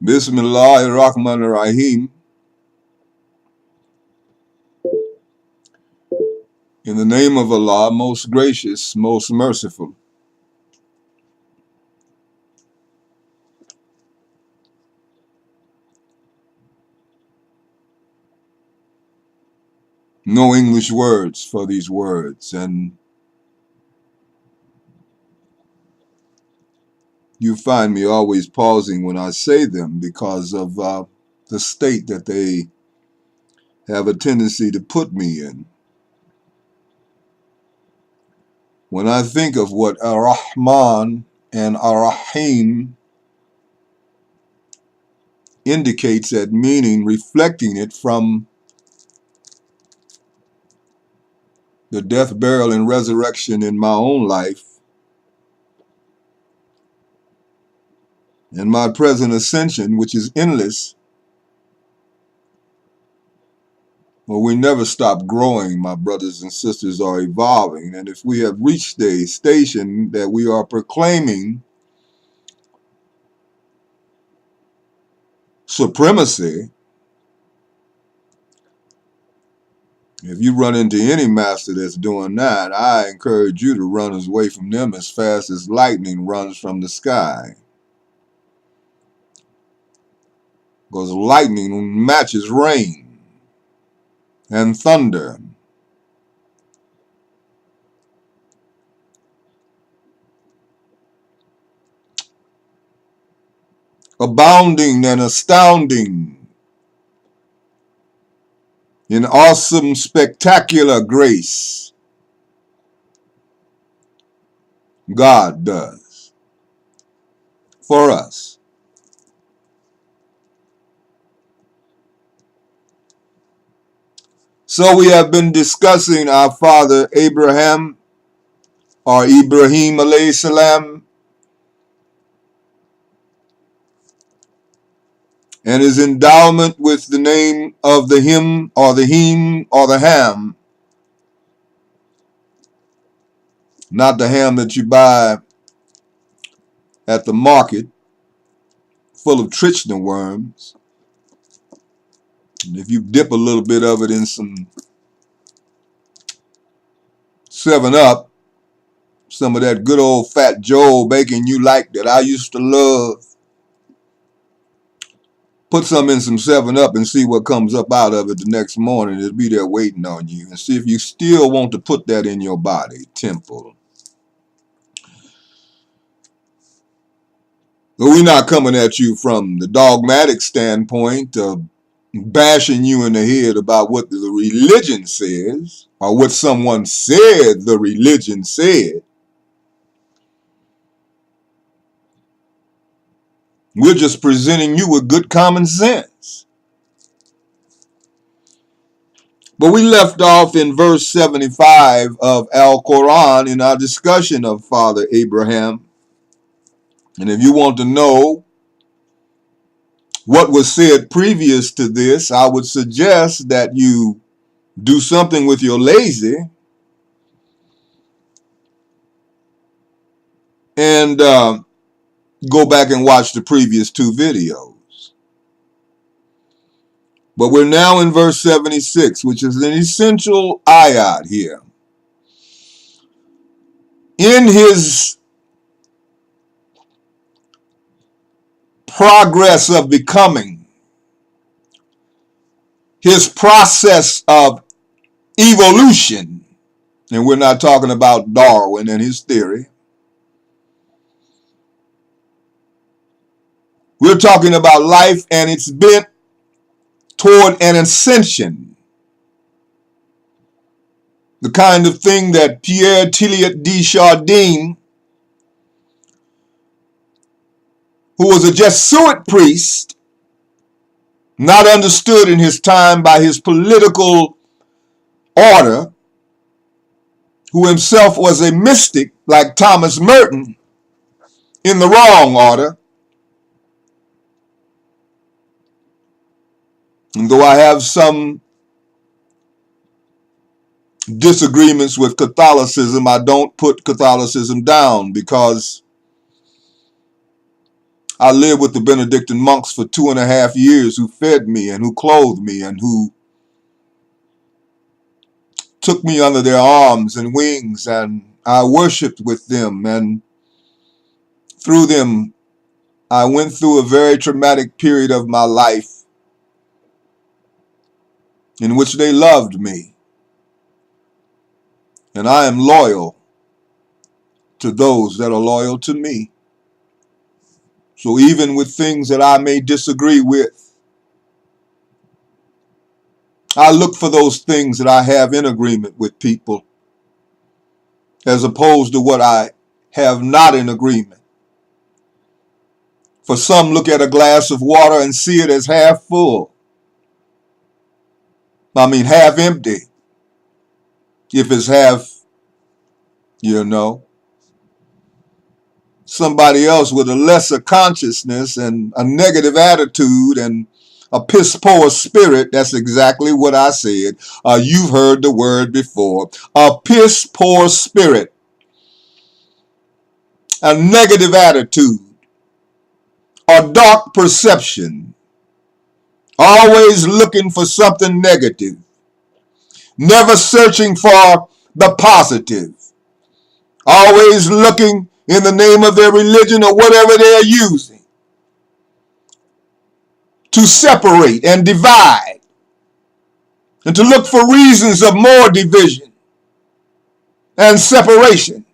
Bismillahirrahmanirrahim. In the name of Allah, most gracious, most merciful. No English words for these words, and you find me always pausing when I say them because of the state that they have a tendency to put me in. When I think of what Ar-Rahman and Ar-Rahim indicates that meaning, reflecting it from the death, burial, and resurrection in my own life, and my present ascension, which is endless, well, we never stop growing, my brothers and sisters are evolving. And if we have reached a station that we are proclaiming supremacy, if you run into any master that's doing that, I encourage you to run away from them as fast as lightning runs from the sky. Because lightning matches rain and thunder. Abounding and astounding in awesome, spectacular grace, God does for us. So we have been discussing our father Abraham, or Ibrahim alayhi salam, and his endowment with the name of the him or the him or the ham. Not the ham that you buy at the market full of trichina worms. And if you dip a little bit of it in some 7-Up, some of that good old Fat Joe bacon you like that I used to love, put some in some 7-Up and see what comes up out of it the next morning. It'll be there waiting on you. And see if you still want to put that in your body, temple. But we're not coming at you from the dogmatic standpoint of bashing you in the head about what the religion says or what someone said the religion said. We're just presenting you with good common sense. But we left off in verse 75 of Al-Quran in our discussion of Father Abraham. And if you want to know what was said previous to this, I would suggest that you do something with your lazy and go back and watch the previous 2 videos. But we're now in verse 76, which is an essential ayat here. In his progress of becoming, his process of evolution, and we're not talking about Darwin and his theory. We're talking about life and its bent toward an ascension. The kind of thing that Pierre Tilliot de Chardin, who was a Jesuit priest, not understood in his time by his political order, who himself was a mystic like Thomas Merton, in the wrong order. And though I have some disagreements with Catholicism, I don't put Catholicism down because I lived with the Benedictine monks for 2.5 years who fed me and who clothed me and who took me under their arms and wings, and I worshiped with them, and through them I went through a very traumatic period of my life in which they loved me, and I am loyal to those that are loyal to me. So even with things that I may disagree with, I look for those things that I have in agreement with people, as opposed to what I have not in agreement. For some look at a glass of water and see it as half full. Half empty. If it's half, somebody else with a lesser consciousness and a negative attitude and a piss poor spirit, that's exactly what I said. You've heard the word before. A piss poor spirit, a negative attitude, a dark perception, always looking for something negative, never searching for the positive, always looking in the name of their religion or whatever they're using to separate and divide and to look for reasons of more division and separation.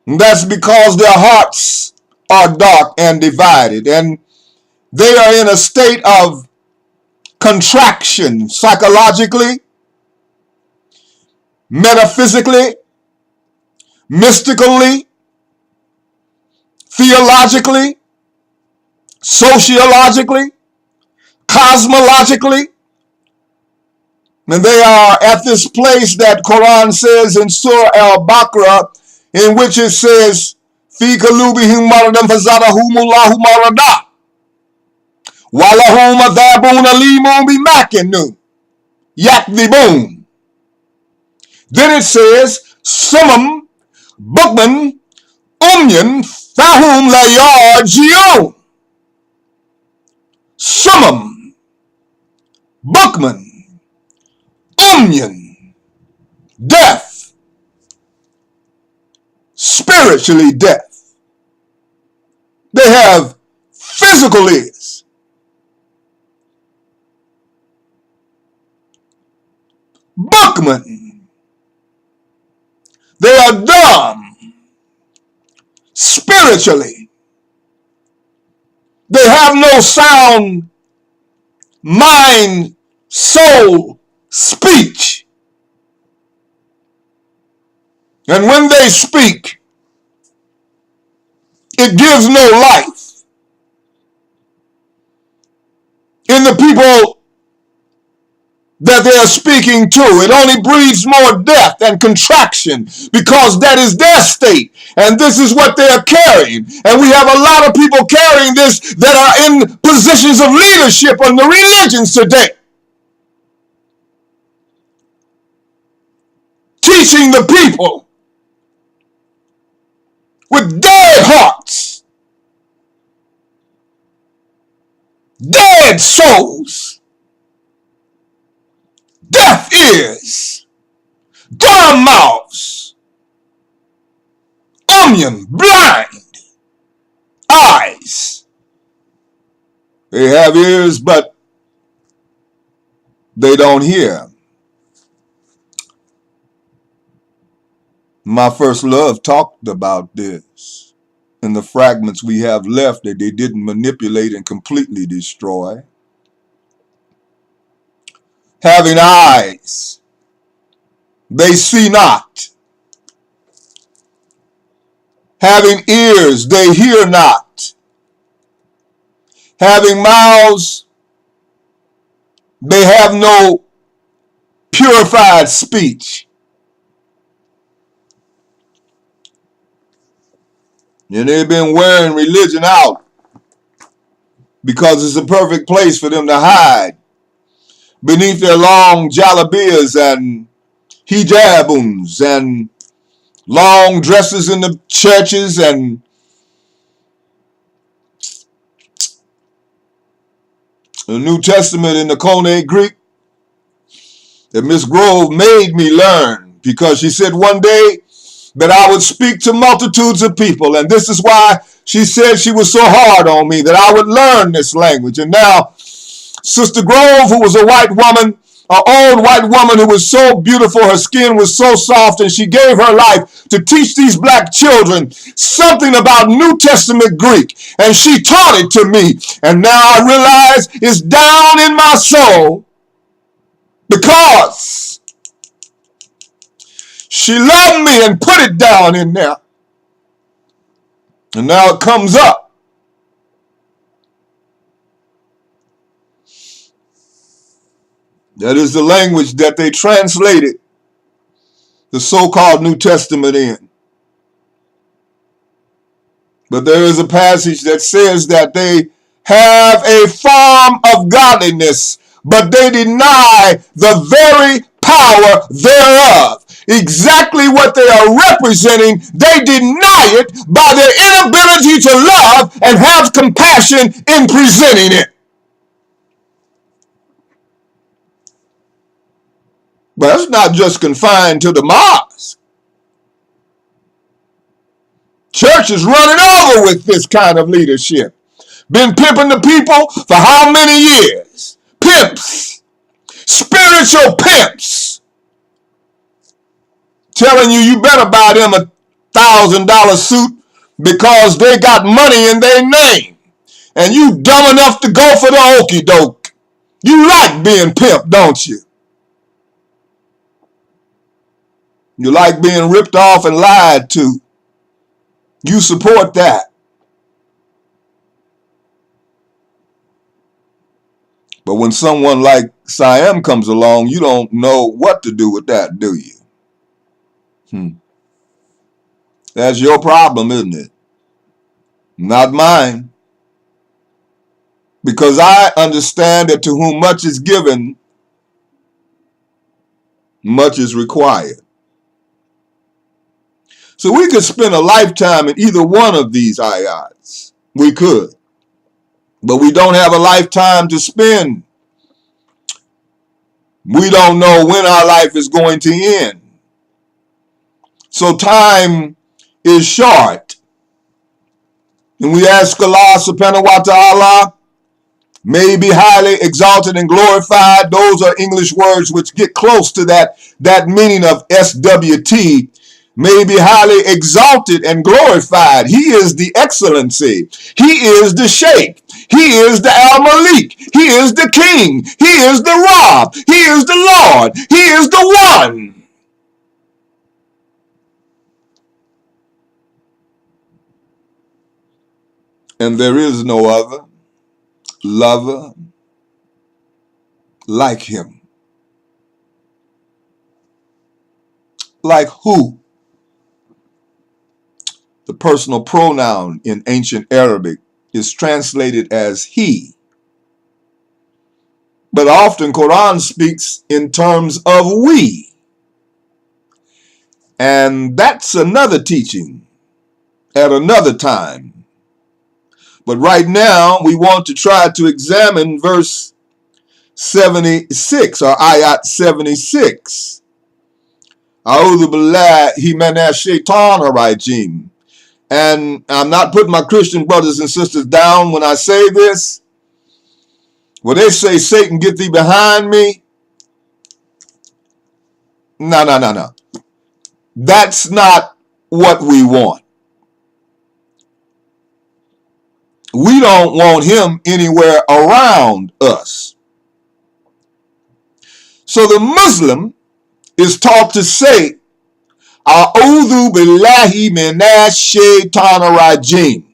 And that's because their hearts are dark and divided, and they are in a state of contraction psychologically, metaphysically, mystically, theologically, sociologically, cosmologically. And they are at this place that Quran says in Surah Al-Baqarah, in which it says, Fi kalubihim maradam fazadahumullahu marada. Walahum adhabun alimun bimakinu. Yakdibun. Then it says, Sumam bukman umyan fahum la yarjiun. Sumam bukman umyan, deaf, spiritually deaf. They have physical ears. Bukman, they are dumb spiritually. They have no sound mind, soul, speech. And when they speak, it gives no life. In the people that they are speaking to, it only breeds more death and contraction, because that is their state, and this is what they are carrying. And we have a lot of people carrying this that are in positions of leadership in the religions today, teaching the people with dead hearts, dead souls, deaf ears, dumb mouths, blind eyes. They have ears, but they don't hear. My first love talked about this in the fragments we have left that they didn't manipulate and completely destroy. Having eyes, they see not. Having ears, they hear not. Having mouths, they have no purified speech. And they've been wearing religion out because it's a perfect place for them to hide beneath their long jalabiyas and hijabuns and long dresses in the churches and The New Testament in the Koine Greek that Miss Grove made me learn, because she said one day that I would speak to multitudes of people, and this is why she said she was so hard on me, that I would learn this language. And now Sister Grove, who was a white woman, an old white woman who was so beautiful, her skin was so soft, and she gave her life to teach these black children something about New Testament Greek, and she taught it to me, and now I realize it's down in my soul because she loved me and put it down in there, and now it comes up. That is the language that they translated the so-called New Testament in. But there is a passage that says that they have a form of godliness, but they deny the very power thereof. Exactly what they are representing, they deny it by their inability to love and have compassion in presenting it. But it's not just confined to the mosque. Church is running over with this kind of leadership. Been pimping the people for how many years? Pimps. Spiritual pimps. Telling you, you better buy them $1,000 suit because they got money in their name. And you dumb enough to go for the okie doke. You like being pimped, don't you? You like being ripped off and lied to. You support that. But when someone like Siam comes along, you don't know what to do with that, do you? That's your problem, isn't it? Not mine. Because I understand that to whom much is given, much is required. So we could spend a lifetime in either one of these ayats. We could. But we don't have a lifetime to spend. We don't know when our life is going to end. So time is short. And we ask Allah subhanahu wa ta'ala, may he be highly exalted and glorified. Those are English words which get close to that meaning of SWT. May he be highly exalted and glorified. He is the excellency. He is the Shaikh. He is the Al-Malik. He is the King. He is the Rab. He is the Lord. He is the one. And there is no other lover like him. Like who? The personal pronoun in ancient Arabic is translated as he. But often Quran speaks in terms of we. And that's another teaching at another time. But right now we want to try to examine verse 76 or ayat 76. A'udhu billahi minash shaitanir rajim. And I'm not putting my Christian brothers and sisters down when I say this. When they say, Satan, get thee behind me. No. That's not what we want. We don't want him anywhere around us. So the Muslim is taught to say, A'udhu billahi minash shaitanir rajim.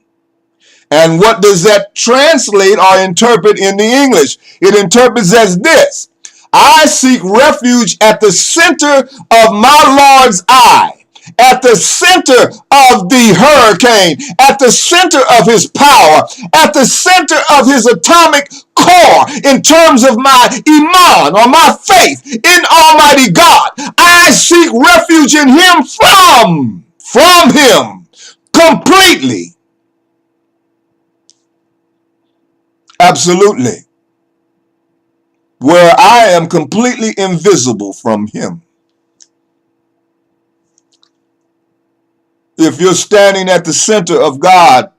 And what does that translate or interpret in the English? It interprets as this: I seek refuge at the center of my Lord's eye, at the center of the hurricane, at the center of his power, at the center of his atomic core, in terms of my iman or my faith in Almighty God. I seek refuge in him from him completely. Absolutely. where I am completely invisible from him. If you're standing at the center of God,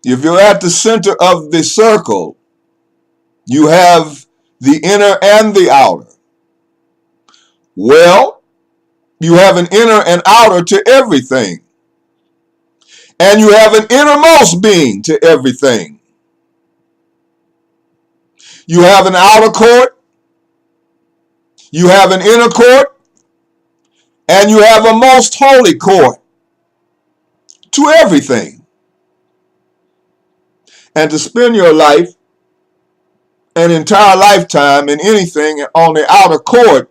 if you're at the center of the circle, you have the inner and the outer. Well, you have an inner and outer to everything. And you have an innermost being to everything. You have an outer court, you have an inner court, and you have a most holy court to everything. And to spend your life, an entire lifetime in anything on the outer court,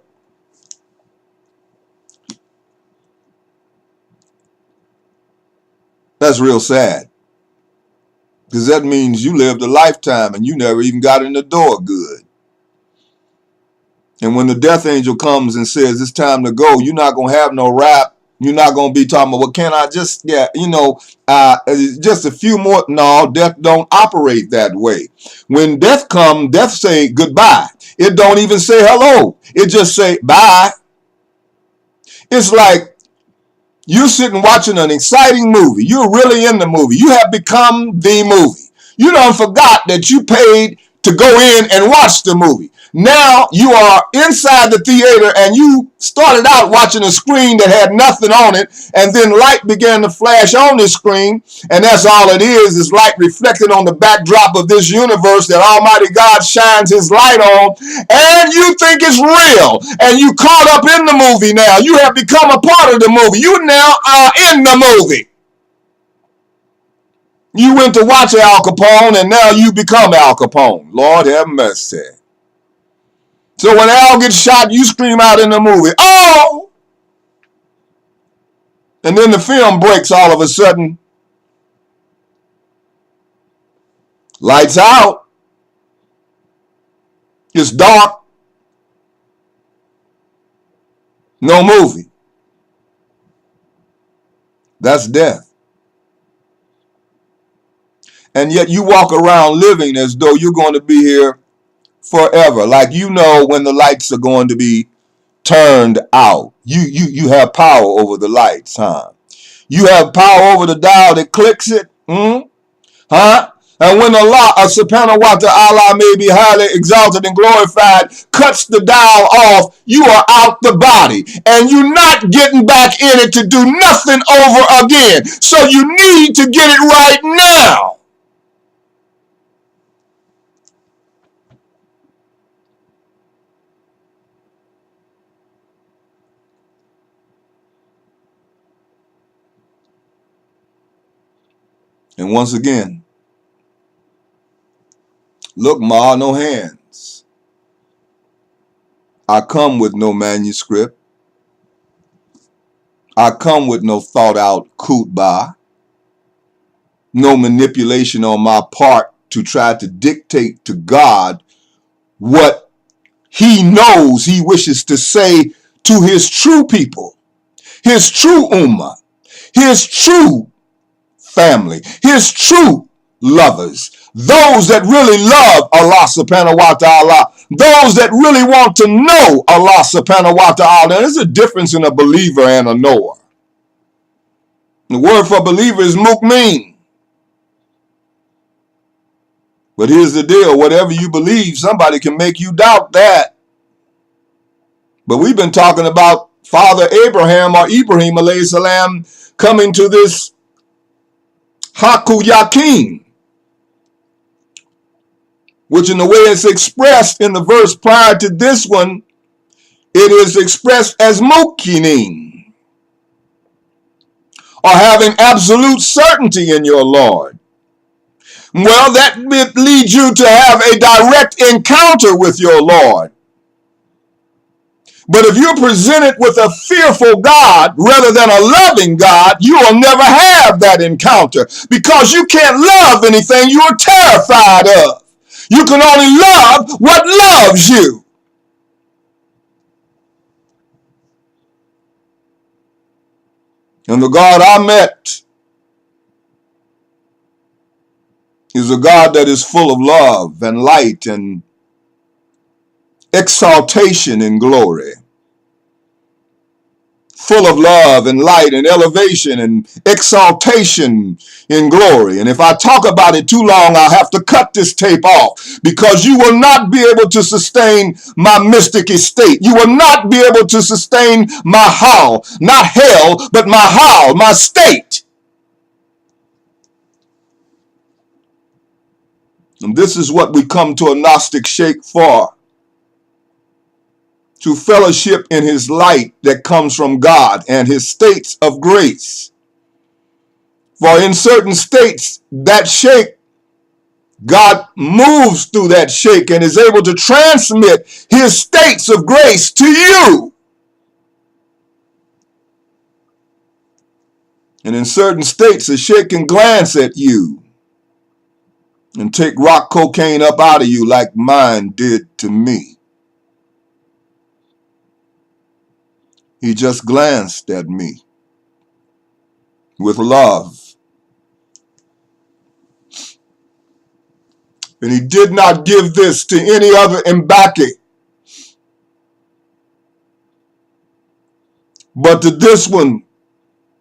that's real sad. Because that means you lived a lifetime and you never even got in the door good. And when the death angel comes and says it's time to go, you're not going to have no rap. You're not going to be talking about, well, can I just, just a few more. No, death don't operate that way. When death comes, death say goodbye. It don't even say hello. It just say bye. It's like you're sitting watching an exciting movie. You're really in the movie. You have become the movie. You done forgot that you paid to go in and watch the movie. Now you are inside the theater and you started out watching a screen that had nothing on it, and then light began to flash on the screen, and that's all it is light reflected on the backdrop of this universe that Almighty God shines his light on, and you think it's real, and you caught up in the movie now. You have become a part of the movie. You now are in the movie. You went to watch Al Capone, and now you become Al Capone. Lord have mercy. So when Al gets shot, you scream out in the movie, oh! And then the film breaks all of a sudden. Lights out. It's dark. No movie. That's death. And yet you walk around living as though you're going to be here forever. Like you know when the lights are going to be turned out. You have power over the lights, huh? You have power over the dial that clicks it, huh? And when Allah, subhanahu wa ta'ala, may be highly exalted and glorified, cuts the dial off, you are out the body. And you're not getting back in it to do nothing over again. So you need to get it right now. And once again, look, Ma, no hands. I come with no manuscript. I come with no thought out khutbah. No manipulation on my part to try to dictate to God what he knows he wishes to say to his true people, his true ummah, his true family, his true lovers, those that really love Allah subhanahu wa ta'ala, those that really want to know Allah subhanahu wa ta'ala. Now, there's a difference in a believer and a knower. The word for believer is mu'min. But here's the deal, whatever you believe, somebody can make you doubt that. But we've been talking about Father Abraham or Ibrahim alayhi salam coming to this Haku Yakin, which in the way it's expressed in the verse prior to this one, it is expressed as mukinin, or having absolute certainty in your Lord. Well, that leads you to have a direct encounter with your Lord. But if you're presented with a fearful God rather than a loving God, you will never have that encounter, because you can't love anything you are terrified of. You can only love what loves you. And the God I met is a God that is full of love and light and exaltation and glory, full of love and light and elevation and exaltation in glory. And if I talk about it too long, I'll have to cut this tape off, because you will not be able to sustain my mystic estate. You will not be able to sustain my how, not hell, but my how, my state. And this is what we come to a Gnostic Shaikh for, to fellowship in his light that comes from God and his states of grace. For in certain states, that Shaikh, God moves through that Shaikh and is able to transmit his states of grace to you. And in certain states, a Shaikh can glance at you and take rock cocaine up out of you like mine did to me. He just glanced at me with love. And he did not give this to any other Mbaki, but to this one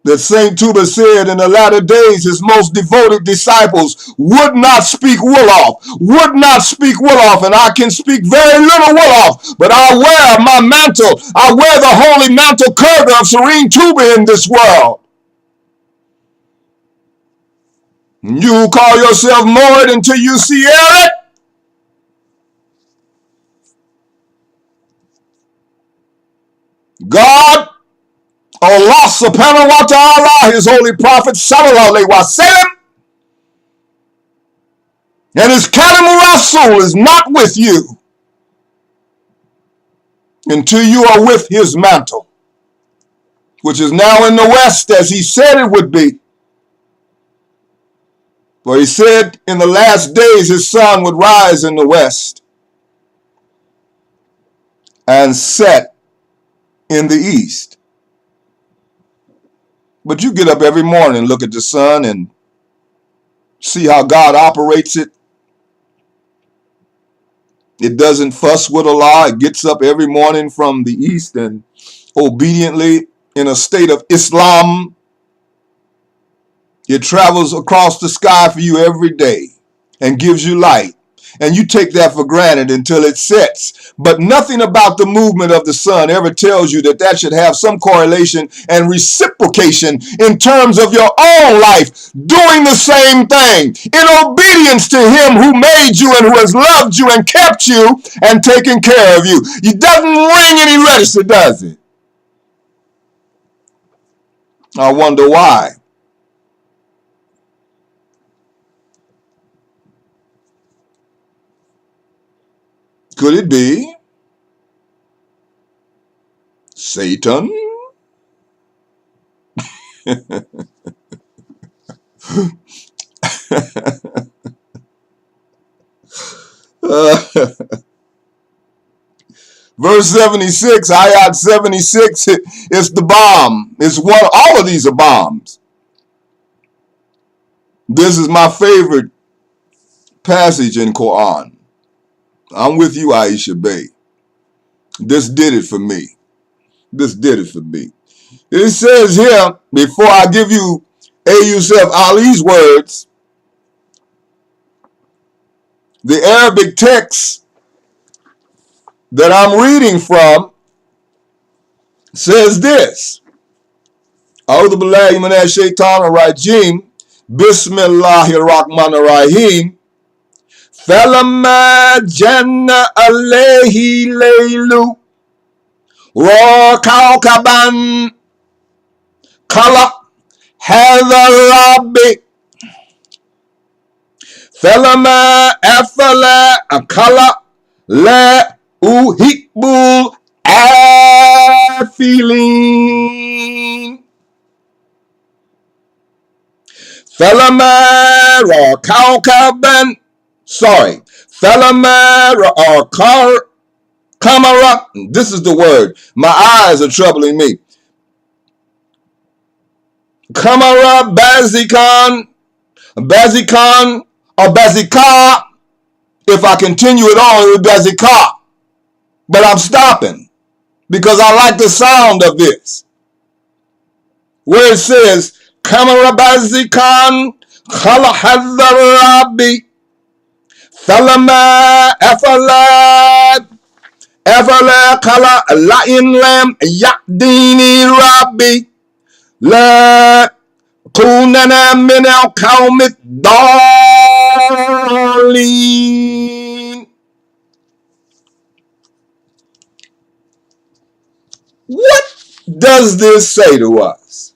that St. Tuba said in the latter days his most devoted disciples would not speak Wolof, would not speak Wolof, and I can speak very little Wolof, but I wear my mantle, I wear the holy mantle Kurga of Serene Tuba in this world. You call yourself Lord until you see it. God, Allah subhanahu wa ta'ala, his holy prophet sallallahu alayhi wa sallam, and his Khadim Rasul is not with you until you are with his mantle, which is now in the west as he said it would be. For he said in the last days his sun would rise in the west and set in the east. But you get up every morning and look at the sun and see how God operates it. It doesn't fuss with Allah. It gets up every morning from the east and obediently, in a state of Islam, it travels across the sky for you every day and gives you light. And you take that for granted until it sets. But nothing about the movement of the sun ever tells you that that should have some correlation and reciprocation in terms of your own life doing the same thing in obedience to him who made you and who has loved you and kept you and taken care of you. It doesn't ring any register, does it? I wonder why. Could it be Satan? Verse 76, Ayat 76, it's the bomb. It's one, all of these are bombs. This is my favorite passage in Quran. I'm with you, Aisha Bey. This did it for me. This did it for me. It says here, before I give you A. Yusuf Ali's words, the Arabic text that I'm reading from says this. A'udhu billahi minash shaitanir rajim. Bismillahir rahmanir rahim. فَلَمَّا جَنَّ عَلَيْهِ اللَّيْلُ رَأَىٰ كَوْكَبًا قَالَ هَٰذَا رَبِّي فَلَمَّا أَفَلَ قَالَ لَا أُحِبُّ الْآفِلِينَ فَلَمَّا رَأَىٰ كَوْكَبًا فَلَمَّا رَأَىٰ قَمَرًا. This is the word. My eyes are troubling me. Qamara Bazikan, or Bazika. If I continue it on, it would be Bazika. But I'm stopping because I like the sound of this. Where it says, Kamarabazikan Khalahadarabi Thalama Efala Kala Lain Lam Yakdini Rabbi La Kunana Minal Kaumit Darlene. What does this say to us?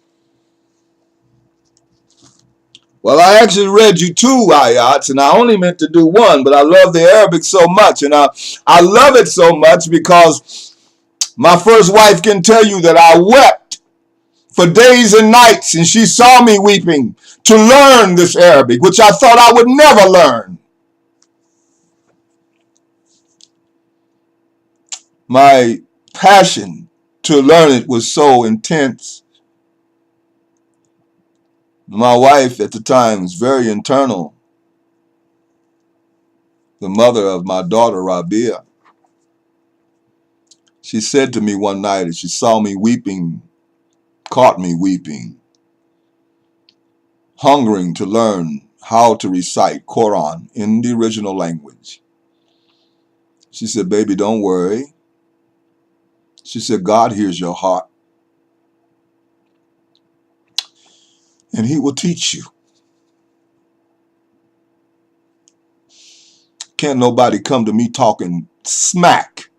Well, I actually read you 2 ayats, and I only meant to do 1, but I love the Arabic so much, and I love it so much because my first wife can tell you that I wept for days and nights, and she saw me weeping to learn this Arabic, which I thought I would never learn. My passion to learn it was so intense. My wife at the time was very internal, the mother of my daughter, Rabia. She said to me one night as she saw me weeping, caught me weeping, hungering to learn how to recite Quran in the original language. She said, baby, don't worry. She said, God hears your heart, and he will teach you. Can't nobody come to me talking smack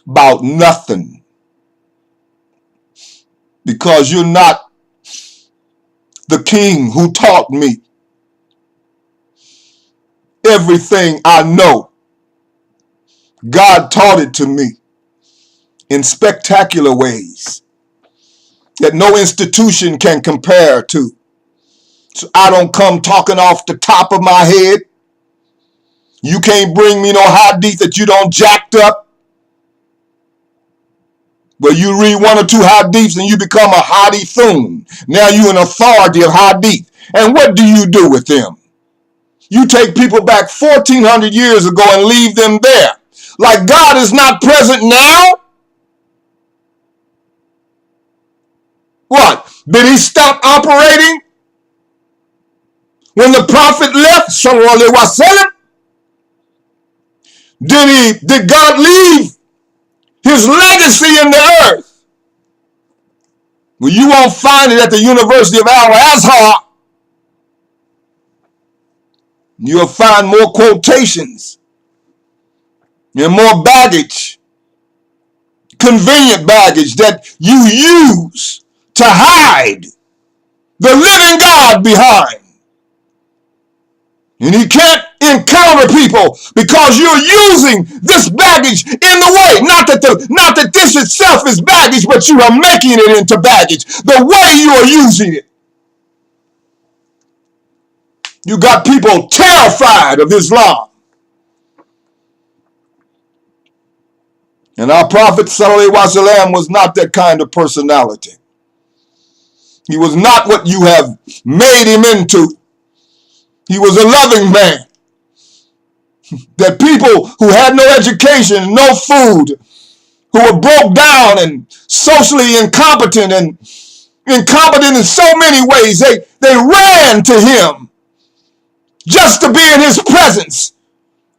about nothing because you're not the king who taught me everything I know. God taught it to me in spectacular ways that no institution can compare to. So I don't come talking off the top of my head. You can't bring me no hadith that you don't jacked up. Where you read 1 or 2 hadiths and you become a hadithun. Now you an authority of hadith. And what do you do with them? You take people back 1,400 years ago and leave them there. Like God is not present now? What? Did he stop operating when the prophet left? Sallallahu Alaihi Wasallam? Did God leave his legacy in the earth? Well, you won't find it at the University of Al-Azhar. You'll find more quotations and more baggage, convenient baggage that you use to hide the living God behind. And he can't encounter people because you're using this baggage in the way. Not that this itself is baggage, but you are making it into baggage. The way you are using it. You got people terrified of Islam. And our Prophet Sallallahu Alaihi Wasallam was not that kind of personality. He was not what you have made him into. He was a loving man. That people who had no education, no food, who were broke down and socially incompetent and incompetent in so many ways, they ran to him just to be in his presence,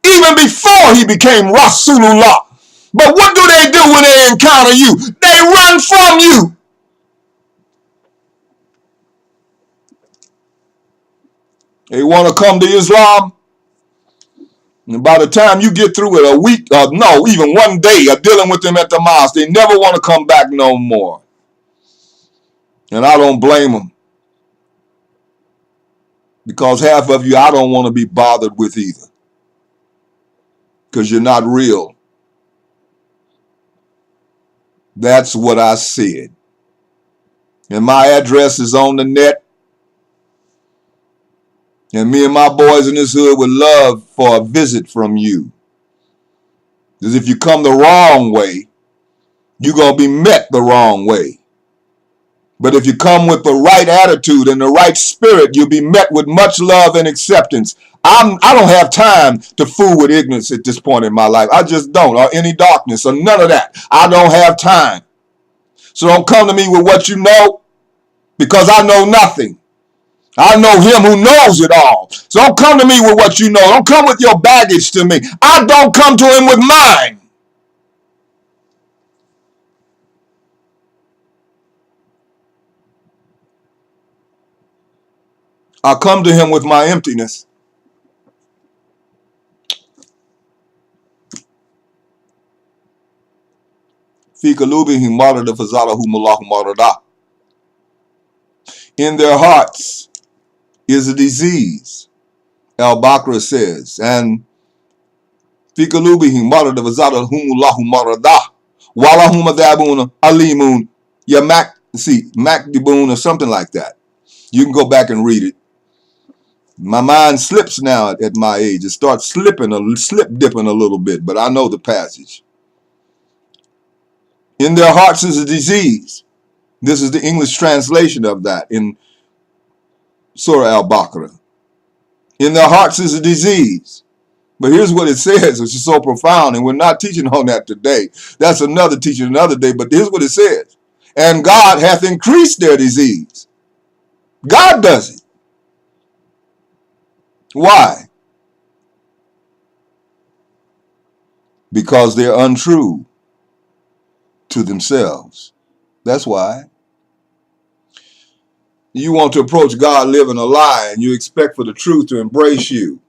even before he became Rasulullah. But what do they do when they encounter you? They run from you. They want to come to Islam, and by the time you get through with a week, no, even one day of dealing with them at the mosque, they never want to come back no more. And I don't blame them. Because half of you I don't want to be bothered with either. Because you're not real. That's what I said. And my address is on the net. And me and my boys in this hood would love for a visit from you. Because if you come the wrong way, you're going to be met the wrong way. But if you come with the right attitude and the right spirit, you'll be met with much love and acceptance. I don't have time to fool with ignorance at this point in my life. I just don't, or any darkness, or none of that. I don't have time. So don't come to me with what you know, because I know nothing. I know him who knows it all. So don't come to me with what you know. Don't come with your baggage to me. I don't come to him with mine. I come to him with my emptiness. In their hearts is a disease, Al-Bakr says, and fikalubihim marada fazadahumullahu marada walahum adabun alimun makdibun or something like that. You can go back and read it. My mind slips now at my age. It starts slip dipping a little bit, but I know the passage. In their hearts is a disease. This is the English translation of that in Surah Al-Baqarah. In their hearts is a disease. But here's what it says, which is so profound, and we're not teaching on that today. That's another teaching another day, but here's what it says. And God hath increased their disease. God does it. Why? Because they're untrue to themselves. That's why. You want to approach God living a lie, and you expect for the truth to embrace you.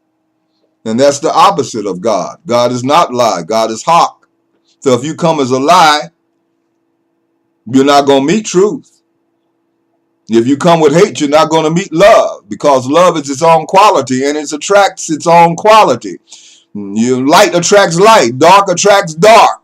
And that's the opposite of God. God is not lie. God is hawk. So if you come as a lie, you're not going to meet truth. If you come with hate, you're not going to meet love, because love is its own quality and it attracts its own quality. Light attracts light. Dark attracts dark.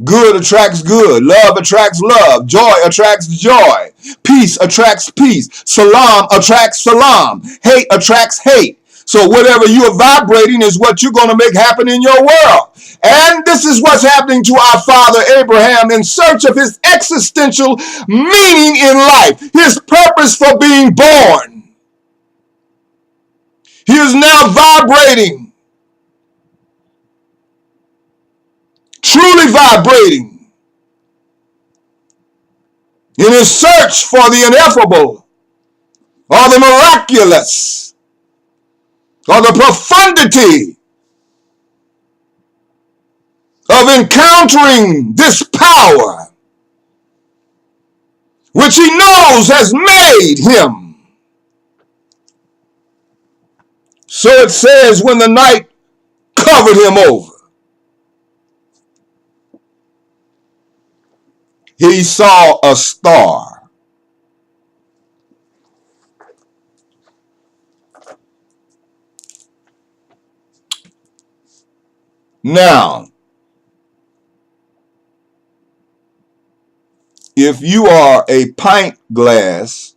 Good attracts good. Love attracts love. Joy attracts joy. Peace attracts peace. Salam attracts salam. Hate attracts hate. So whatever you are vibrating is what you're going to make happen in your world. And this is what's happening to our father Abraham in search of his existential meaning in life, his purpose for being born. He is now vibrating, truly vibrating, in his search for the ineffable, or the miraculous, or the profundity of encountering this power, which he knows has made him. So it says, when the night covered him over, he saw a star. Now, if you are a pint glass,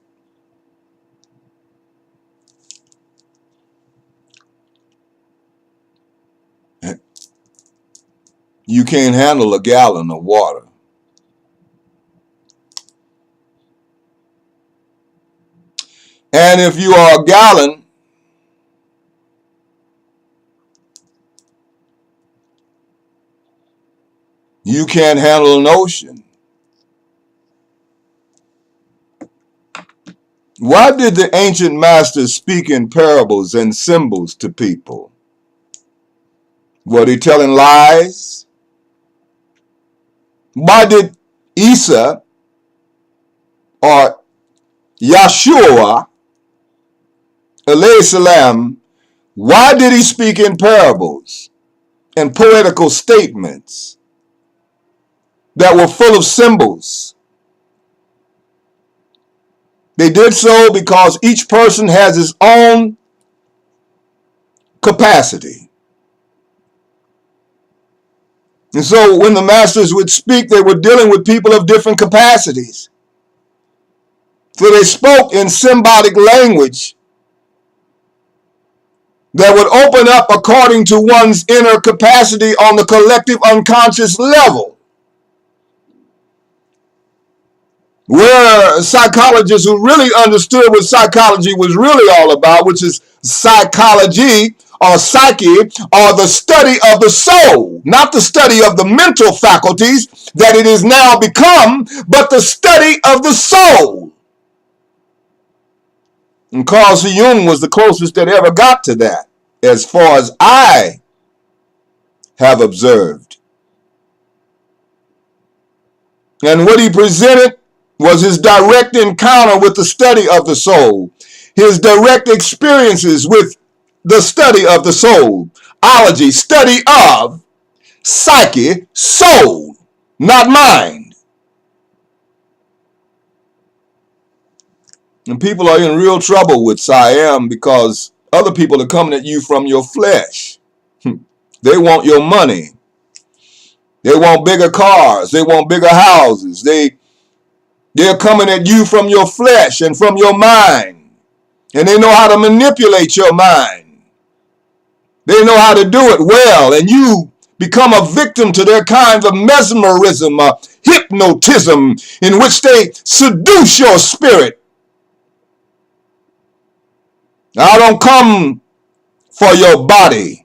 you can't handle a gallon of water. And if you are a gallon, you can't handle an ocean. Why did the ancient masters speak in parables and symbols to people? Were they telling lies? Why did Isa or Yahshua alayhi salam, why did he speak in parables and poetical statements that were full of symbols? They did so because each person has his own capacity. And so when the masters would speak, they were dealing with people of different capacities. So they spoke in symbolic language that would open up according to one's inner capacity on the collective unconscious level. Where psychologists who really understood what psychology was really all about, which is psychology, or psyche are the study of the soul, not the study of the mental faculties that it is now become, but the study of the soul. And Carl Jung was the closest that ever got to that, as far as I have observed. And what he presented was his direct encounter with the study of the soul, his direct experiences with the study of the soul, ology, study of psyche, soul, not mind. And people are in real trouble with Siam because other people are coming at you from your flesh. They want your money. They want bigger cars. They want bigger houses. They're coming at you from your flesh and from your mind. And they know how to manipulate your mind. They know how to do it well. And you become a victim to their kinds of mesmerism, hypnotism, in which they seduce your spirit. I don't come for your body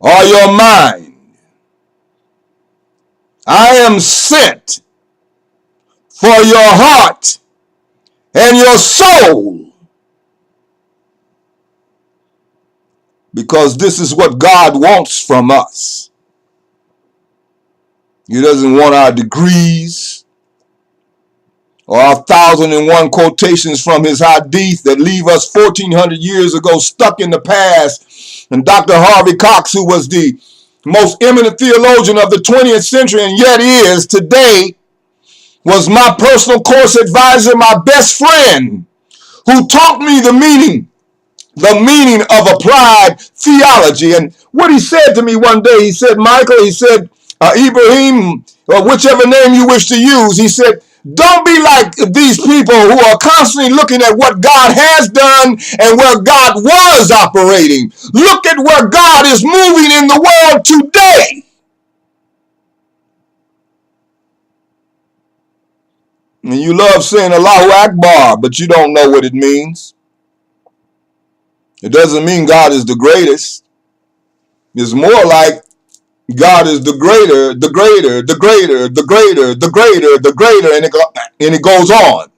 or your mind. I am sent for your heart and your soul, because this is what God wants from us. He doesn't want our degrees or our 1,001 quotations from his hadith that leave us 1,400 years ago stuck in the past. And Dr. Harvey Cox, who was the most eminent theologian of the 20th century and yet is today, was my personal course advisor, my best friend, who taught me the meaning of applied theology. And what he said to me one day, he said, Michael, he said, Ibrahim, or whichever name you wish to use, he said, don't be like these people who are constantly looking at what God has done and where God was operating. Look at where God is moving in the world today. And you love saying Allahu Akbar, but you don't know what it means. It doesn't mean God is the greatest. It's more like God is the greater, the greater, the greater, the greater, the greater, the greater, and it goes on.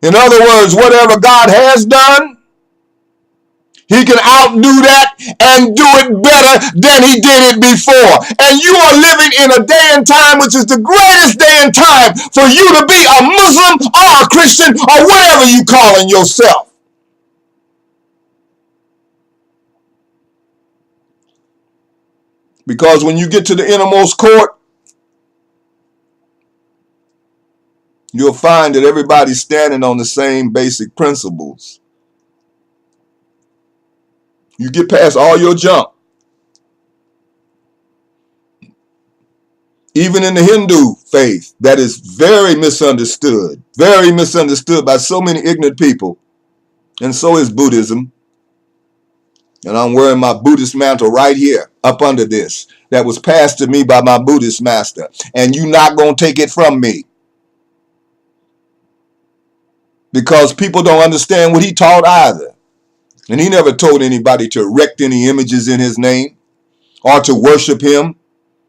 In other words, whatever God has done, he can outdo that and do it better than he did it before. And you are living in a day and time which is the greatest day and time for you to be a Muslim or a Christian or whatever you calling yourself. Because when you get to the innermost court, you'll find that everybody's standing on the same basic principles. You get past all your junk. Even in the Hindu faith, that is very misunderstood by so many ignorant people. And so is Buddhism. And I'm wearing my Buddhist mantle right here, up under this, that was passed to me by my Buddhist master. And you're not going to take it from me. Because people don't understand what he taught either. And he never told anybody to erect any images in his name or to worship him.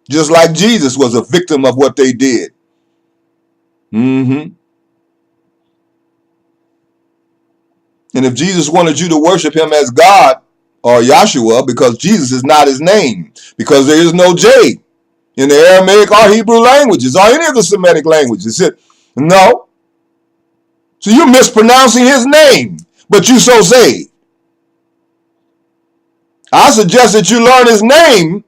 Just like Jesus was a victim of what they did. And if Jesus wanted you to worship him as God, or Yahshua, because Jesus is not his name, because there is no J in the Aramaic or Hebrew languages or any of the Semitic languages. No. So you're mispronouncing his name, but you so say. I suggest that you learn his name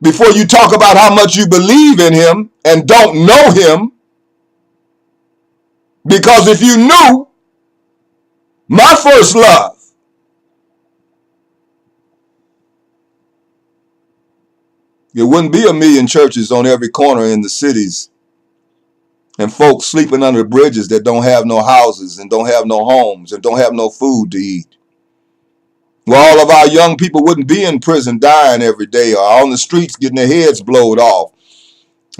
before you talk about how much you believe in him and don't know him. Because if you knew my first love, there wouldn't be a million churches on every corner in the cities and folks sleeping under bridges that don't have no houses and don't have no homes and don't have no food to eat. Well, all of our young people wouldn't be in prison dying every day or on the streets getting their heads blowed off.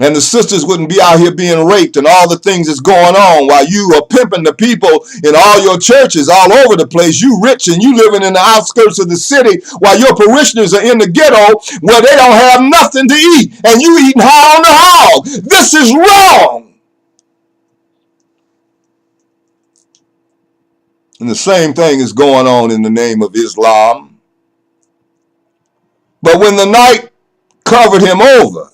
And the sisters wouldn't be out here being raped and all the things that's going on while you are pimping the people in all your churches all over the place. You rich and you living in the outskirts of the city while your parishioners are in the ghetto where they don't have nothing to eat and you eating high on the hog. This is wrong. And the same thing is going on in the name of Islam. But when the night covered him over,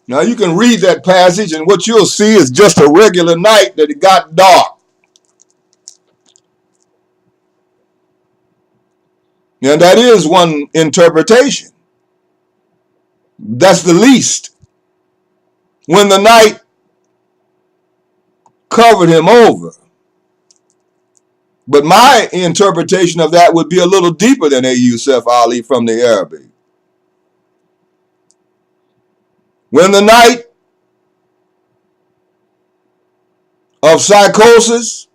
now you can read that passage and what you'll see is just a regular night that it got dark. Now that is one interpretation. That's the least. When the night covered him over. But my interpretation of that would be a little deeper than A. Yusuf Ali from the Arabic. When the night of psychosis,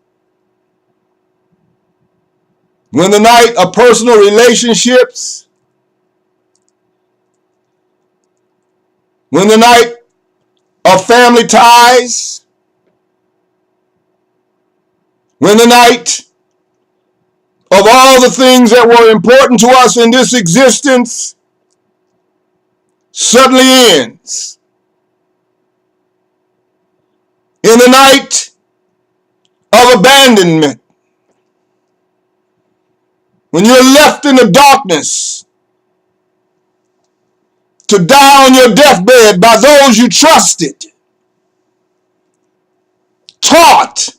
when the night of personal relationships, when the night of family ties, when the night of all the things that were important to us in this existence suddenly ends. In the night of abandonment, when you're left in the darkness to die on your deathbed by those you trusted, taught,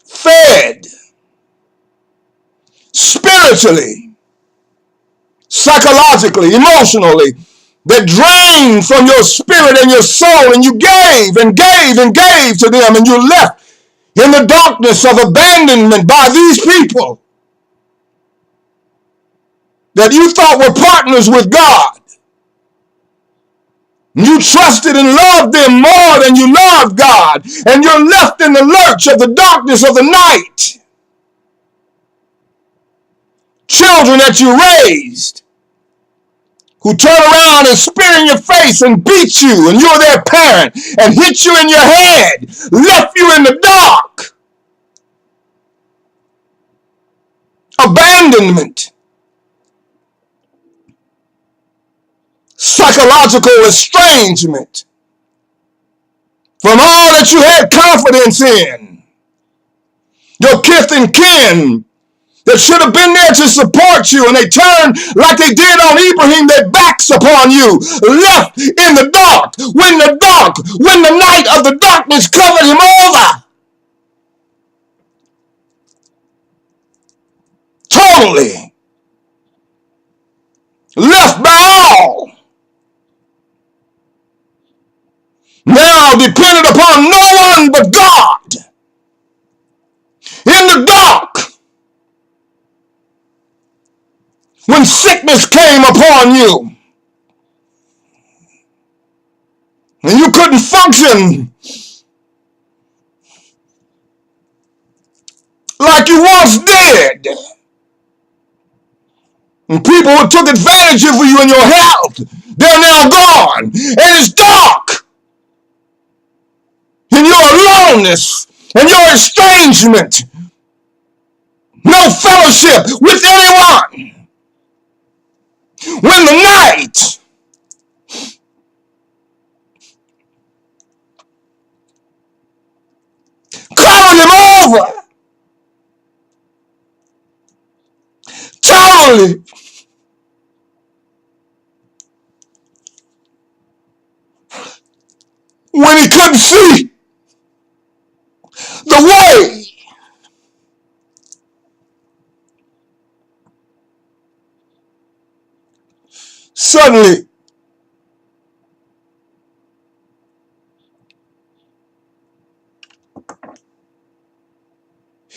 fed, spiritually, psychologically, emotionally, that drained from your spirit and your soul, and you gave and gave and gave to them, and you're left in the darkness of abandonment by these people that you thought were partners with God. You trusted and loved them more than you loved God, and you're left in the lurch of the darkness of the night. Children that you raised, who turn around and spit in your face and beat you, and you're their parent, and hit you in your head, left you in the dark. Abandonment. Psychological estrangement from all that you had confidence in. Your kith and kin that should have been there to support you, and they turned like they did on Ibrahim, their backs upon you, left in the dark, when the night of the darkness covered him over. Totally left by all. Now dependent upon no one but God. In the dark, when sickness came upon you, and you couldn't function like you once did, and people who took advantage of you in your health, they're now gone, and it's dark. In your aloneness and your estrangement, no fellowship with anyone. When the night covered him over, totally, when he couldn't see the way, suddenly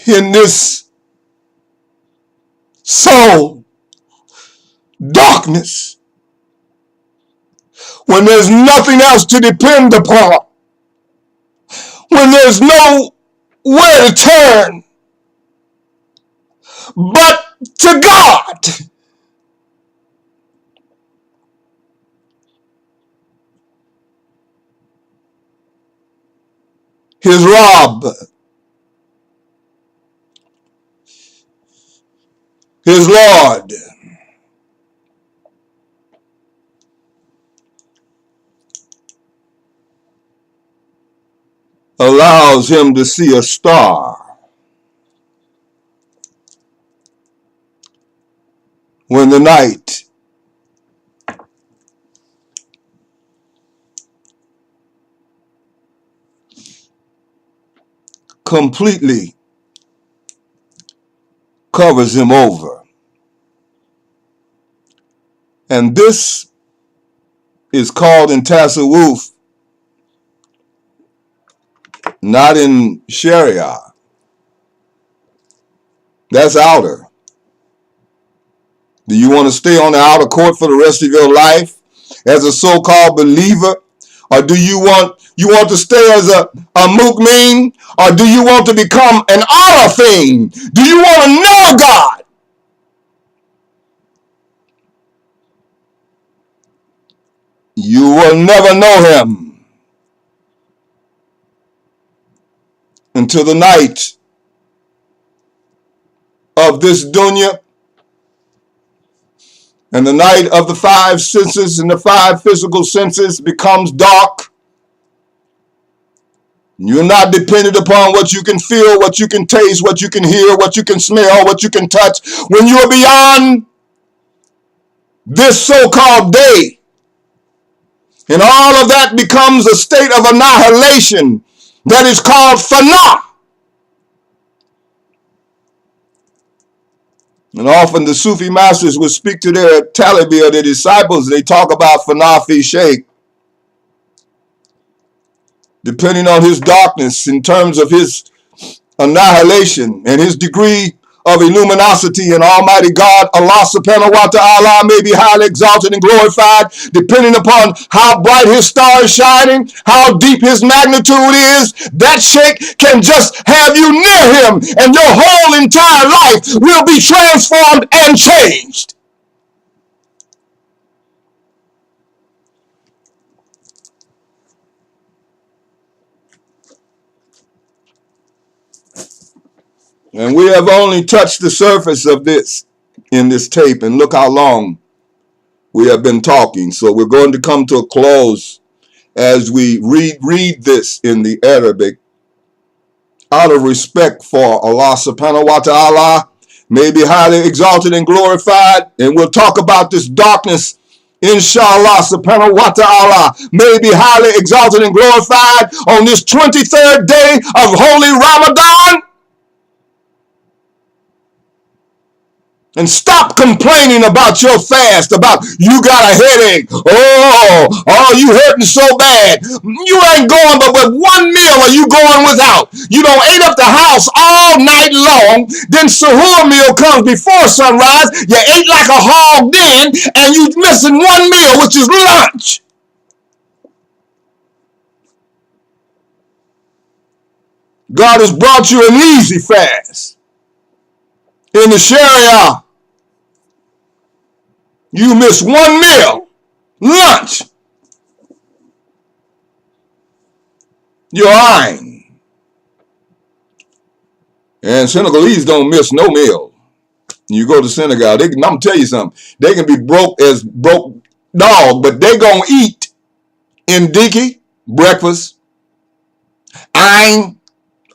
in this soul darkness, when there's nothing else to depend upon, when there's nowhere to turn but to God, his Rabb, his Lord, allows him to see a star when the night completely covers him over. And this is called in Tasawwuf, not in Sharia. That's outer. Do you want to stay on the outer court for the rest of your life as a so-called believer? Or do you want to stay as a mu'min? Or do you want to become an arifin? Do you want to know God? You will never know him until the night of this dunya and the night of the five senses and the five physical senses becomes dark. You're not dependent upon what you can feel, what you can taste, what you can hear, what you can smell, what you can touch. When you are beyond this so-called day, and all of that becomes a state of annihilation that is called fana. And often the Sufi masters would speak to their talibi or their disciples. They talk about fana fi Shaikh, depending on his darkness in terms of his annihilation and his degree of illuminosity, and Almighty God, Allah subhanahu wa ta'ala, may be highly exalted and glorified, depending upon how bright his star is shining, how deep his magnitude is. That Shaykh can just have you near him, and your whole entire life will be transformed and changed. And we have only touched the surface of this in this tape, and look how long we have been talking. So we're going to come to a close as we read this in the Arabic out of respect for Allah subhanahu wa ta'ala, may be highly exalted and glorified. And we'll talk about this darkness, inshallah subhanahu wa ta'ala, may be highly exalted and glorified on this 23rd day of holy Ramadan. And stop complaining about your fast, about you got a headache. Oh, you hurting so bad. You ain't going but with one meal are you going without. You don't ate up the house all night long. Then suhoor meal comes before sunrise. You ate like a hog then, and you missing one meal, which is lunch. God has brought you an easy fast. In the Sharia, you miss one meal, lunch, you're lying. And Senegalese don't miss no meal. You go to Senegal, I'm going to tell you something. They can be broke as broke dog, but they going to eat indiki, breakfast, ayn,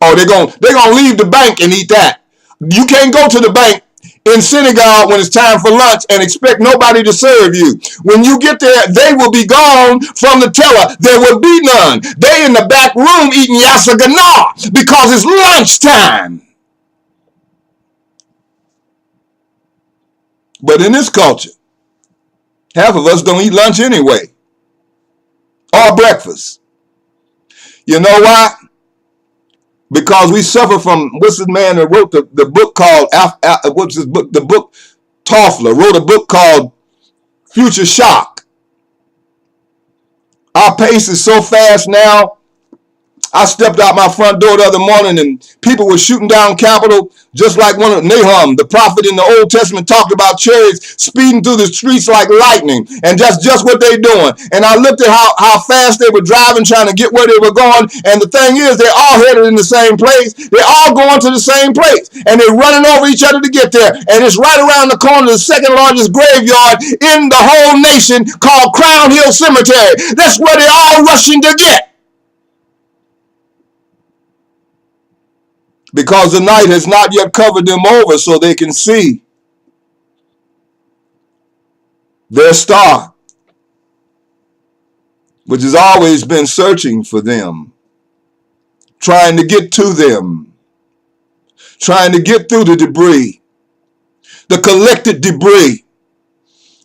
or they're going to leave the bank and eat that. You can't go to the bank in Senegal when it's time for lunch and expect nobody to serve you. When you get there, they will be gone from the teller. There will be none. They in the back room eating yassa gana because it's lunchtime. But in this culture, half of us don't eat lunch anyway, or breakfast. You know why? Because we suffer from, what's this man that wrote the book called, what's his book? The book, Toffler, wrote a book called Future Shock. Our pace is so fast now, I stepped out my front door the other morning and people were shooting down Capitol, just like one of Nahum, the prophet in the Old Testament, talked about chariots speeding through the streets like lightning. And that's just what they're doing. And I looked at how fast they were driving, trying to get where they were going. And the thing is, they're all headed in the same place. They're all going to the same place. And they're running over each other to get there. And it's right around the corner of the second largest graveyard in the whole nation called Crown Hill Cemetery. That's where they're all rushing to get. Because the night has not yet covered them over so they can see their star, which has always been searching for them, trying to get to them, trying to get through the debris, the collected debris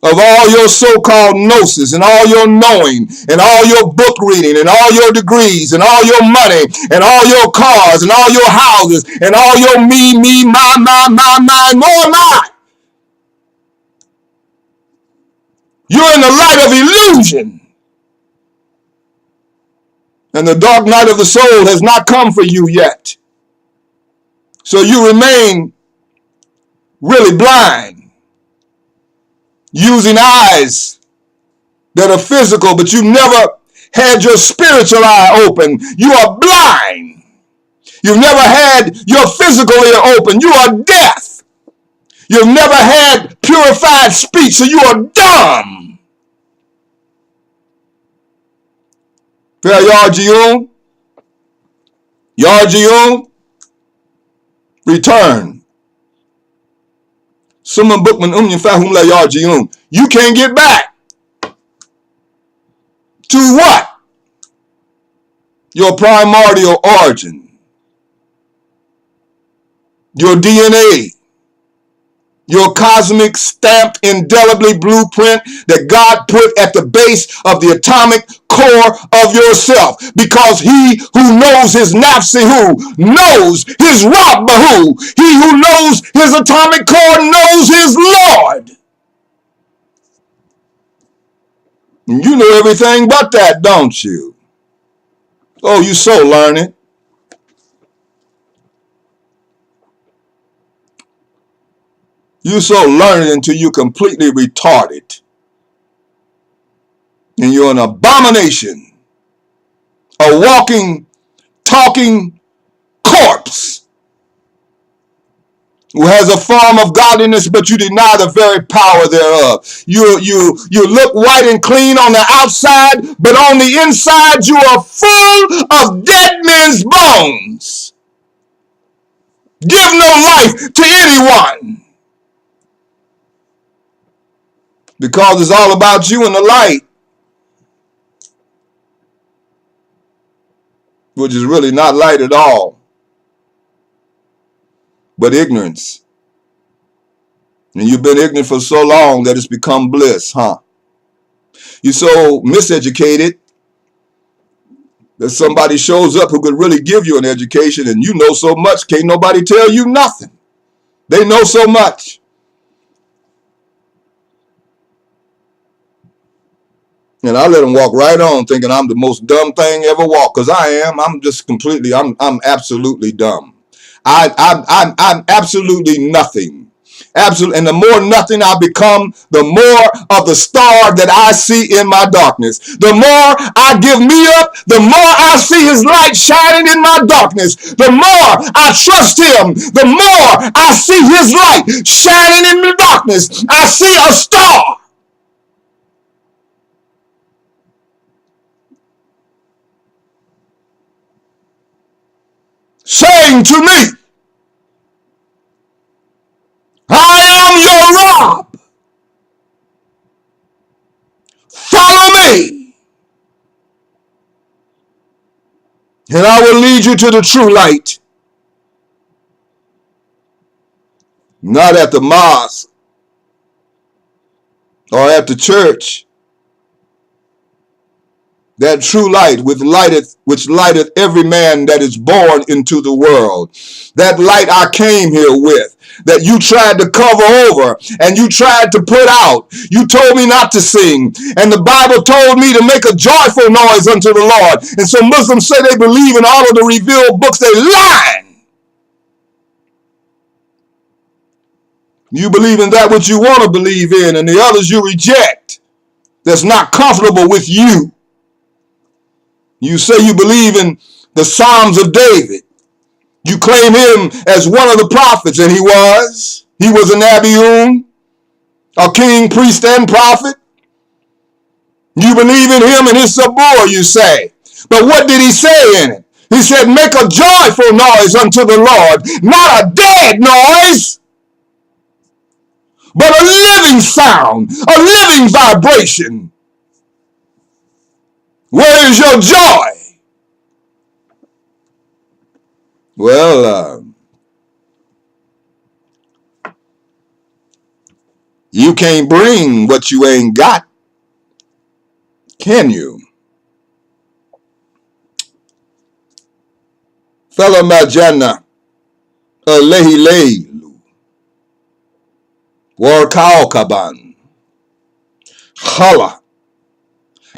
of all your so-called gnosis and all your knowing and all your book reading and all your degrees and all your money and all your cars and all your houses and all your me, my, more my. You're in the light of illusion. And the dark night of the soul has not come for you yet. So you remain really blind, using eyes that are physical, but you never had your spiritual eye open. You are blind. You've never had your physical ear open. You are deaf. You've never had purified speech, so you are dumb. Yarjiun, return. You can't get back. To what? Your primordial origin. Your DNA. Your cosmic stamped indelibly blueprint that God put at the base of the atomic core of yourself. Because he who knows his Nafsihu knows his Rabbahu. He who knows his atomic core knows his Lord. And you know everything but that, don't you? Oh, you so learned. You so learned until you completely retarded. And you're an abomination. A walking, talking corpse who has a form of godliness, but you deny the very power thereof. You look white and clean on the outside, but on the inside you are full of dead men's bones. Give no life to anyone. Because it's all about you and the light, which is really not light at all, but ignorance. And you've been ignorant for so long that it's become bliss, huh? You're so miseducated that somebody shows up who could really give you an education, and you know so much, can't nobody tell you nothing. They know so much. And I let them walk right on thinking I'm the most dumb thing ever walked, because I am. I'm just completely, I'm absolutely dumb. I'm absolutely nothing. Absolutely. And the more nothing I become, the more of the star that I see in my darkness. The more I give me up, the more I see his light shining in my darkness. The more I trust him, the more I see his light shining in the darkness. I see a star. Saying to me, I am your Rob. Follow me, and I will lead you to the true light. Not at the mosque or at the church. That true light which lighteth every man that is born into the world. That light I came here with. that you tried to cover over and you tried to put out. You told me not to sing. And the Bible told me to make a joyful noise unto the Lord. And so Muslims say they believe in all of the revealed books. They lying. You believe in that which you want to believe in, and the others you reject. That's not comfortable with you. You say you believe in the Psalms of David. You claim him as one of the prophets, and he was. He was an Nabiun, a king, priest, and prophet. You believe in him and his Sabur, you say. But what did he say in it? He said, make a joyful noise unto the Lord, not a dead noise, but a living sound, a living vibration. Where is your joy? Well, you can't bring what you ain't got, can you? Fala majana alehi leilu warkao kaban khala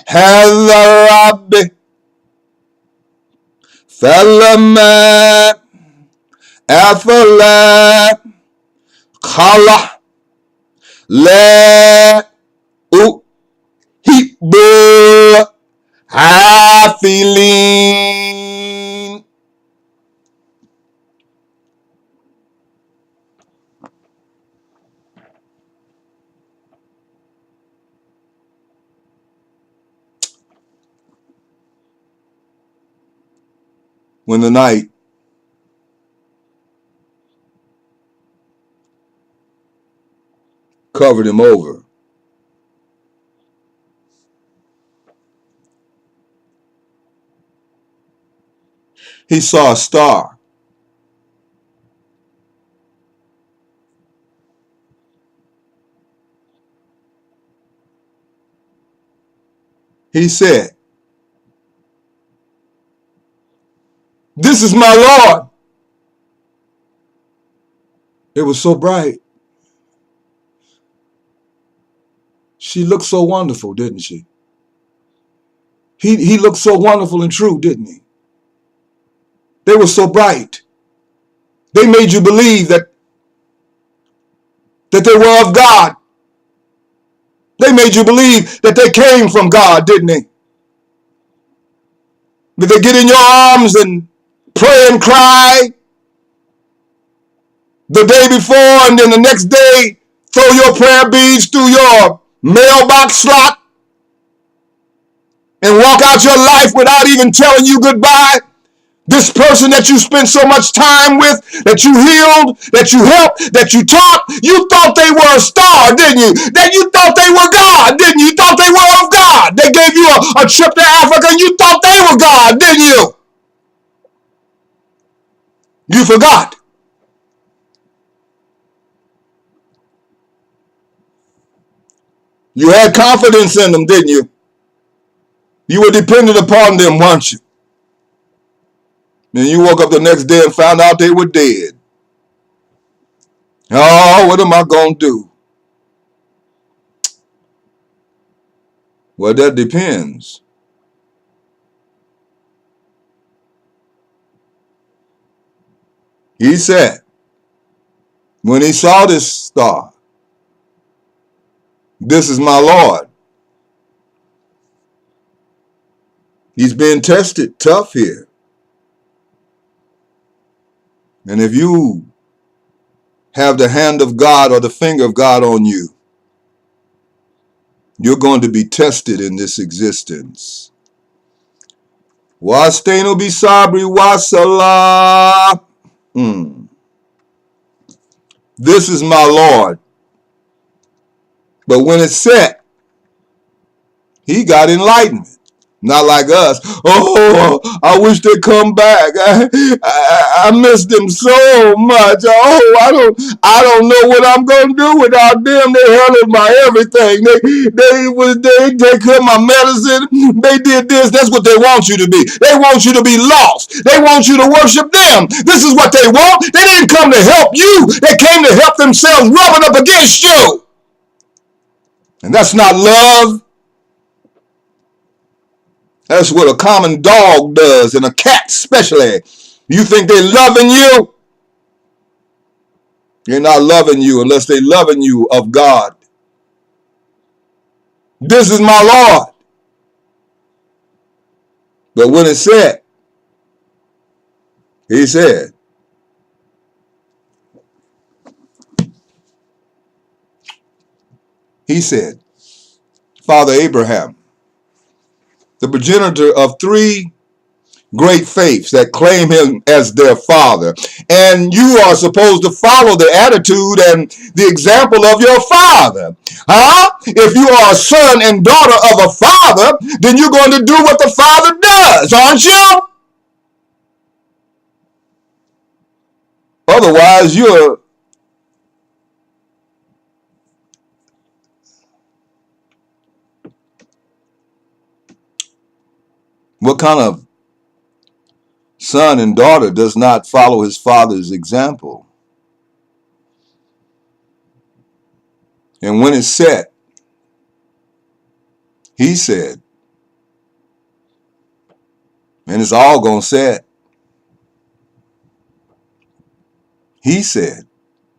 hadha rabbi falama afala khala la uhibbu hafilin. When the night covered him over, he saw a star. He said, this is my Lord. It was so bright. She looked so wonderful, didn't she? He looked so wonderful and true, didn't he? They were so bright. They made you believe that they were of God. They made you believe that they came from God, didn't they? Did they get in your arms and pray and cry the day before, and then the next day throw your prayer beads through your mailbox slot and walk out your life without even telling you goodbye? This person that you spent so much time with, that you healed, that you helped, that you taught, you thought they were a star, didn't you? That you thought they were God, didn't you? You thought they were of God. They gave you a trip to Africa and you thought they were God, didn't you? You forgot. You had confidence in them, didn't you? You were dependent upon them, weren't you? And you woke up the next day and found out they were dead. Oh, what am I going to do? Well, that depends. He said, when he saw this star, this is my Lord. He's being tested tough here. And if you have the hand of God or the finger of God on you, you're going to be tested in this existence. Wastenu bisabri wasala. This is my Lord. But when it's set, he got enlightenment. Not like us. Oh, I wish they'd come back. I miss them so much. Oh, I don't know what I'm gonna do without them. They handled my everything. They take care of my medicine. They did this. That's what they want you to be. They want you to be lost. They want you to worship them. This is what they want. They didn't come to help you. They came to help themselves, rubbing up against you. And that's not love. That's what a common dog does, and a cat especially. You think they're loving you? They're not loving you unless they're loving you of God. This is my Lord. But when it said, he said, Father Abraham, the progenitor of three great faiths that claim him as their father. And you are supposed to follow the attitude and the example of your father. If you are a son and daughter of a father, then you're going to do what the father does, aren't you? Otherwise, what kind of son and daughter does not follow his father's example? And when it's set, he said, and it's all going to set, he said,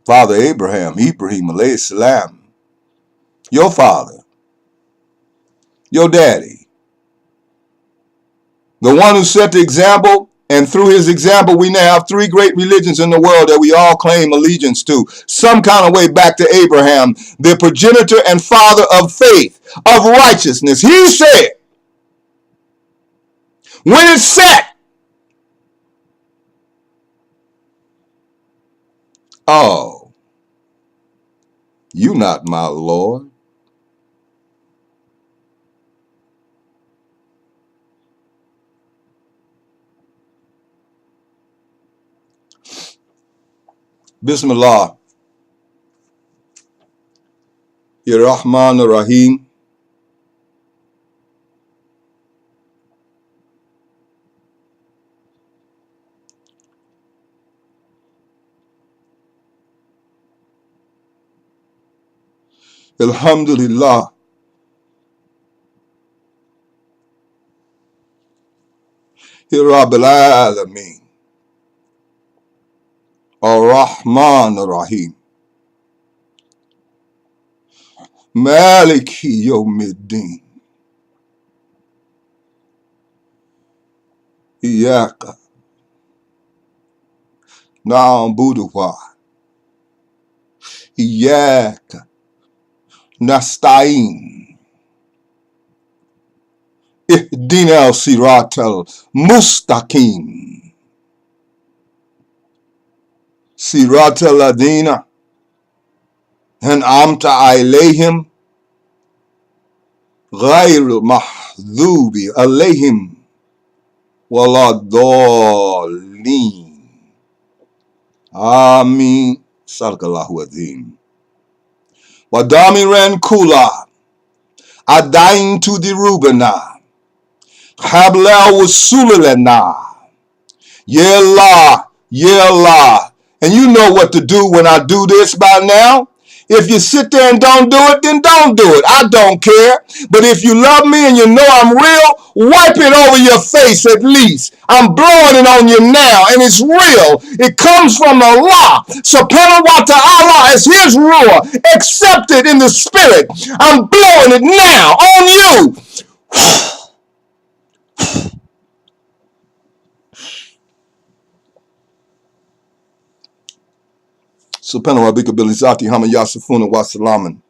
Father Abraham, Ibrahim alayhi salam, your father, your daddy, the one who set the example, and through his example, we now have three great religions in the world that we all claim allegiance to. Some kind of way back to Abraham, the progenitor and father of faith, of righteousness. He said, when it's set, oh, you not my Lord. Bismillah, Ya Rahman Rahim. Alhamdulillah. Ya Rabbil Alameen. Ar-Rahman Rahim. Maliki Yawmiddin. Iyaka na'budu wa iyaka nasta'in. Ihdina al-siratal mustaqim. Siratal ladina an'amta alayhim ghayril mahdhubi alayhim waladdallin. Ameen. Sadaqallahu azim. Wadamiran kula adain to the rubana habla wasulana. Yeah, Allah. And you know what to do when I do this by now. If you sit there and don't do it, then don't do it. I don't care. But if you love me and you know I'm real, wipe it over your face at least. I'm blowing it on you now, and it's real. It comes from Allah. Subhanahu wa ta'ala as his ruah. Accept it in the spirit. I'm blowing it now on you. Subhanahu wa bika bilizati hama yasifuna wa salaman.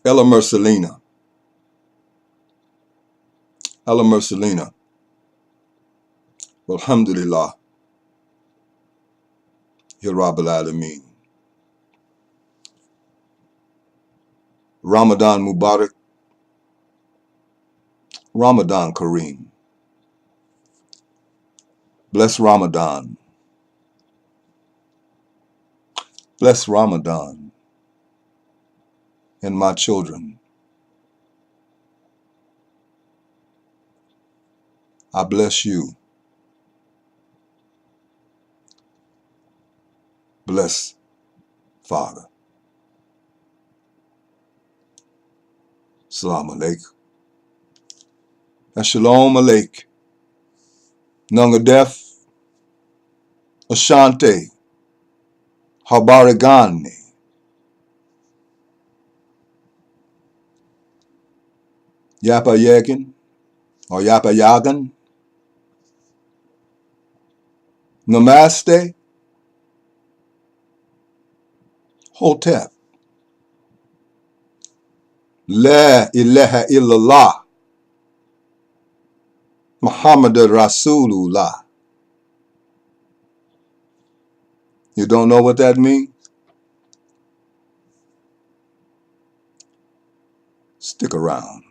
Ella Mercelina. Ella Mercelina. Alhamdulillah. Ya Rabbil Alameen. Ramadan Mubarak. Ramadan Kareem. Bless Ramadan. Bless Ramadan and my children. I bless you. Bless Father. Salam alaikum. Shalom alaik. Nungadef. Ashante. Habarigani. Yapa Yagin. Or Yapa Yagan. Namaste. Hotep. La ilaha illallah. Muhammad Rasulullah. You don't know what that means? Stick around.